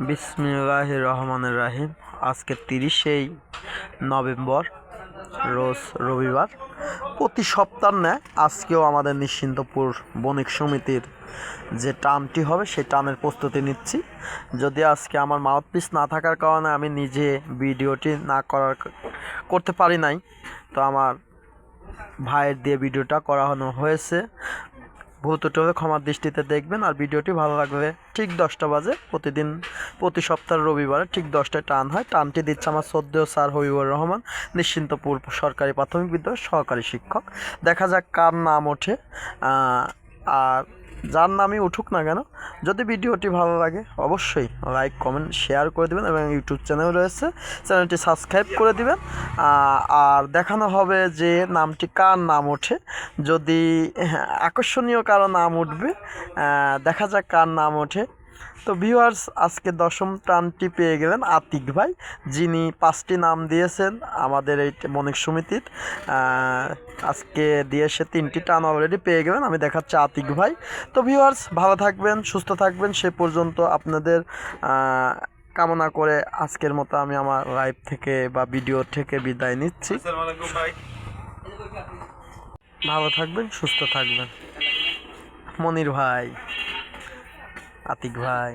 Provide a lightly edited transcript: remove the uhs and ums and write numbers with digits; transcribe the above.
বিসমিল্লাহির রহমানির রহিম। আজকে 30 নভেম্বর, রোজ রবিবার। প্রতি সপ্তাহ নেয় আজকেও আমাদের নিশ্চিন্তপুর বণিক সমিতির যে টানটি হবে সেই টানের প্রস্তুতি নিচ্ছি। যদি আজকে আমার মাউথপিস না থাকার কারণে আমি নিজে ভিডিওটি করতে পারি নাই, তো আমার ভাইয়ের দিয়ে ভিডিওটা করানো হয়েছে। ভুল ত্রুটি হলে ক্ষমার দৃষ্টিতে দেখবেন। আর ভিডিওটি ভালো লাগবে ঠিক 10টা বাজে প্রতি সপ্তাহের রবিবারে ঠিক 10টায় টান হয়। টানটি দিচ্ছে আমার শ্রদ্ধেয় স্যার হবিবুর রহমান, নিশ্চিন্তপুর সরকারি প্রাথমিক বিদ্যালয়ের সহকারী শিক্ষক। দেখা যাক কার নাম ওঠে। আর যার নামই উঠুক না কেন, যদি ভিডিওটি ভালো লাগে অবশ্যই লাইক কমেন্ট শেয়ার করে দেবেন এবং ইউটিউব চ্যানেল রয়েছে, চ্যানেলটি সাবস্ক্রাইব করে দিবেন। আর দেখানো হবে যে নামটি কার নাম ওঠে। যদি আকর্ষণীয় কারো নাম উঠবে, দেখা যাক কার নাম ওঠে। তো ভিউয়ার্স, আজকে 10ম টানটি পেয়ে গেলেন আতিক ভাই, যিনি 5টি নাম দিয়েছেন আমাদের এই বণিক সমিতির। আজকে দিয়েছে 3টি টান অলরেডি পেয়ে গেলেন। আমি দেখাচ্ছি আতিক ভাই। তো ভিউয়ার্স, ভালো থাকবেন, সুস্থ থাকবেন, সে পর্যন্ত আপনাদের কামনা করে আজকের মতো আমি আমার লাইভ থেকে বা ভিডিও থেকে বিদায় নিচ্ছি। ভালো থাকবেন, সুস্থ থাকবেন। মনির ভাই, আতিক ভাই।